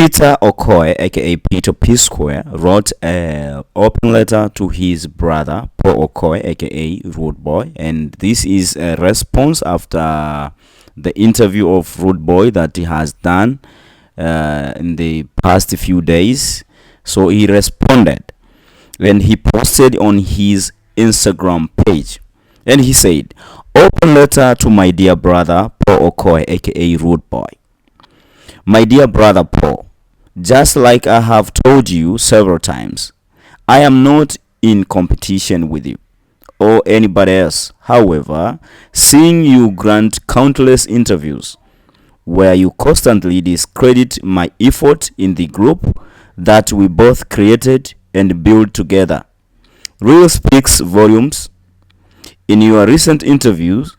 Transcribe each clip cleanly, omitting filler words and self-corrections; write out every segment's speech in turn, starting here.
Peter Okoye, aka Peter P Square, wrote an open letter to his brother Paul Okoye, aka Rudeboy, and this is a response after the interview of Rudeboy that he has done in the past few days. So he responded and he posted on his Instagram page, and he said, "Open letter to my dear brother Paul Okoye, aka Rudeboy. My dear brother Paul, just like I have told you several times, I am not in competition with you or anybody else. However, seeing you grant countless interviews where you constantly discredit my effort in the group that we both created and built together really speaks volumes. In your recent interviews,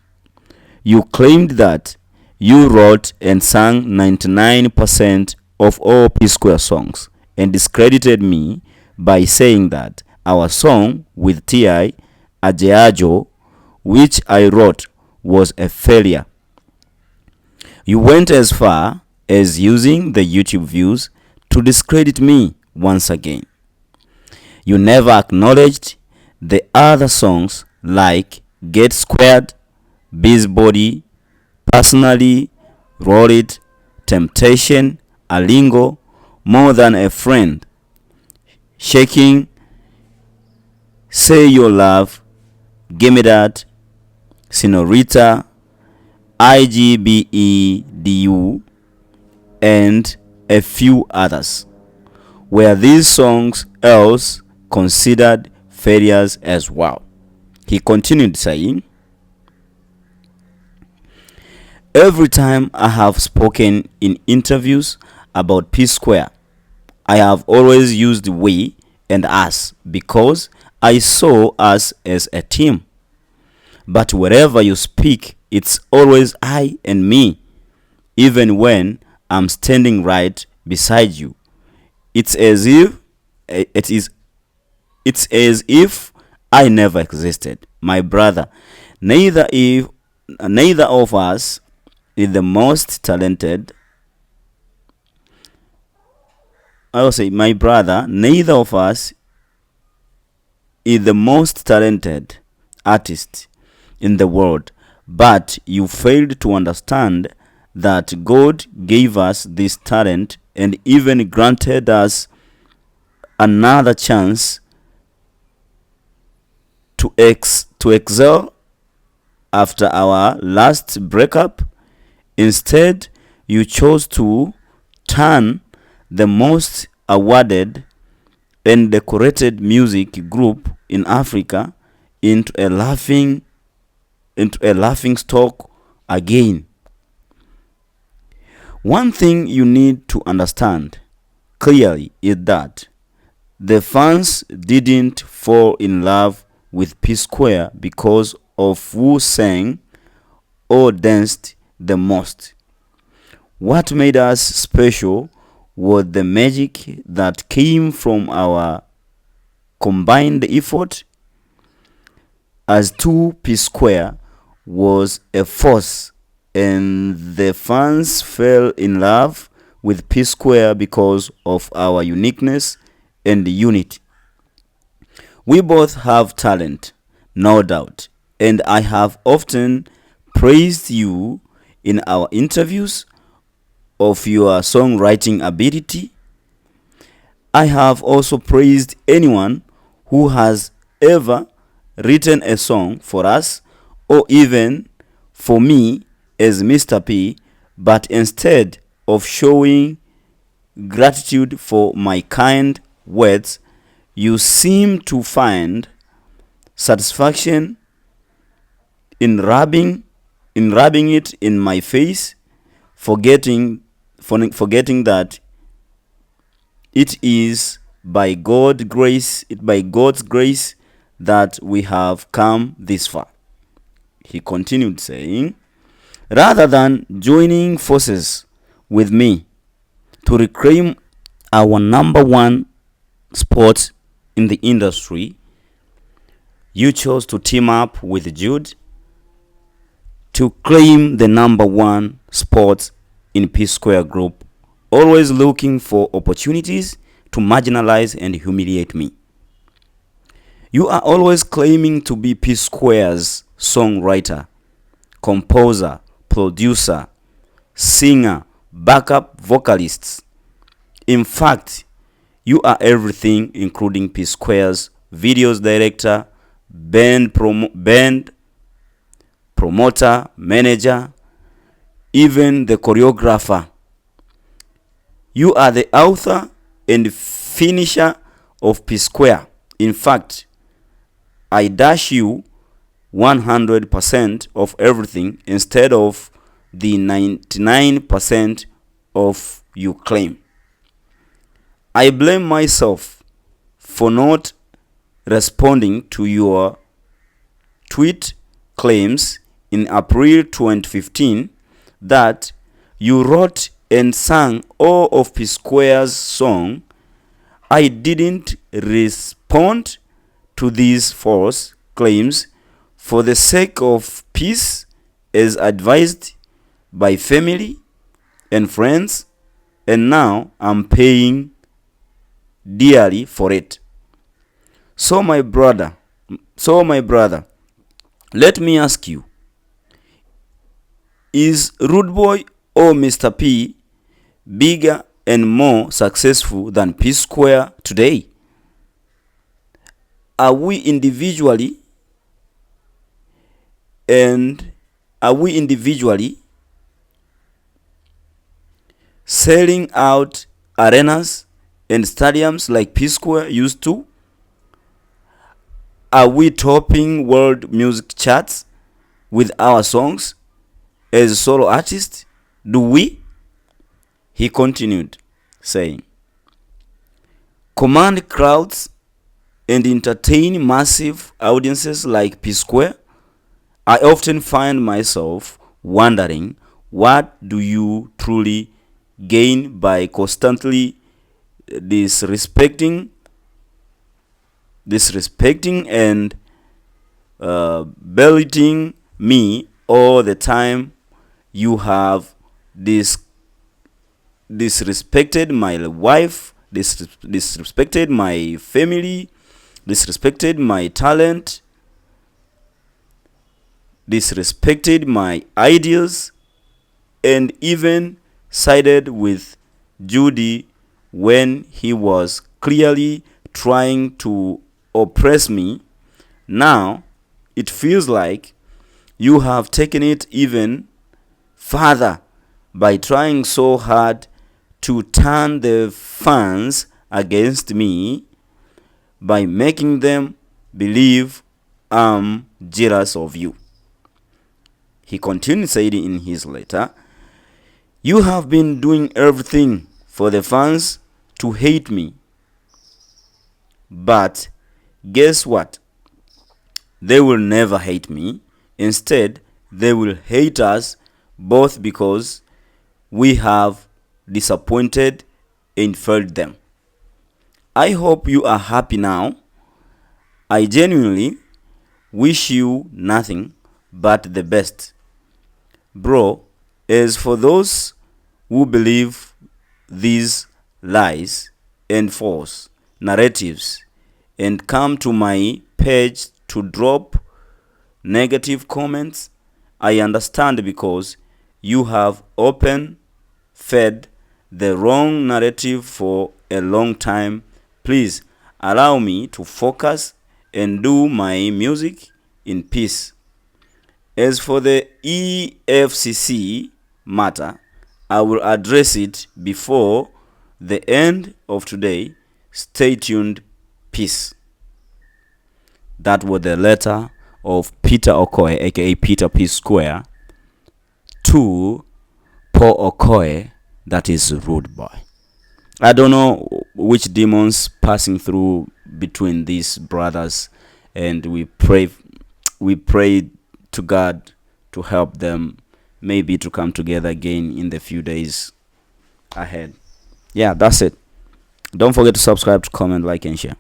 you claimed that you wrote and sang 99% of all P Square songs and discredited me by saying that our song with T.I., Ajeajo, which I wrote, was a failure. You went as far as using the YouTube views to discredit me once again. You never acknowledged the other songs like Get Squared, Busybody, Personally, Roll It, Temptation, Alingo, More Than a Friend, Shaking, Say Your Love, Gimme That, Senorita, IGBEDU, and a few others. Were these songs else considered failures as well?" He continued saying, "Every time I have spoken in interviews about P Square, I have always used we and us because I saw us as a team. But wherever you speak, it's always I and me, even when I'm standing right beside you. It's as if it's as if I never existed. My brother, neither of us is the most talented. I will say, my brother, neither of us is the most talented artist in the world, but you failed to understand that God gave us this talent and even granted us another chance to excel after our last breakup. Instead, you chose to turn the most awarded and decorated music group in Africa into a laughing stock again. One thing you need to understand clearly is that the fans didn't fall in love with P Square because of who sang or danced the most. What made us special was the magic that came from our combined effort. As two P Square was a force, and the fans fell in love with P Square because of our uniqueness and unity. We both have talent, no doubt, and I have often praised you in our interviews of your songwriting ability. I have also praised anyone who has ever written a song for us or even for me as Mr. P, but instead of showing gratitude for my kind words, you seem to find satisfaction in rubbing it in my face, forgetting that it is by God's grace that we have come this far." He continued saying, "Rather than joining forces with me to reclaim our number one spot in the industry, you chose to team up with Jude to claim the number one spot in P Square Group always looking for opportunities to marginalize and humiliate me. You are always claiming to be P Square's songwriter, composer, producer, singer, backup vocalists. In fact, you are everything, including P Square's videos director, band promoter, manager, even the choreographer. You are the author and finisher of P Square. In fact, I dash you 100% of everything instead of the 99% of you claim. I blame myself for not responding to your tweet claims in April 2015 that you wrote and sang all of P Square's song. I didn't respond to these false claims for the sake of peace, as advised by family and friends, and now I'm paying dearly for it. So my brother, let me ask you, is Rudeboy or Mr. P bigger and more successful than P Square today? Are we individually selling out arenas and stadiums like P Square used to? Are we topping world music charts with our songs as solo artists? Do we? He continued, saying, command crowds and entertain massive audiences like P Square? I often find myself wondering, what do you truly gain by constantly disrespecting and belittling me all the time? You have disrespected my wife, disrespected my family, disrespected my talent, disrespected my ideas, and even sided with Judy when he was clearly trying to oppress me. Now it feels like you have taken it even further by trying so hard to turn the fans against me by making them believe I'm jealous of you. He continued saying in his letter, you have been doing everything for the fans to hate me. But guess what? They will never hate me. Instead, they will hate us both because we have disappointed and failed them. I hope you are happy now. I genuinely wish you nothing but the best. Bro, as for those who believe these lies and false narratives and come to my page to drop negative comments, I understand, because you have fed the wrong narrative for a long time. Please allow me to focus and do my music in peace. As for the EFCC matter, I will address it before the end of today. Stay tuned. Peace. That was the letter of Peter Okoye, aka Peter P Square, to Paul Okoye, that is Rudeboy. I don't know which demons passing through between these brothers, and we pray to God to help them, maybe to come together again in the few days ahead. Yeah, that's it. Don't forget to subscribe, comment, like, and share.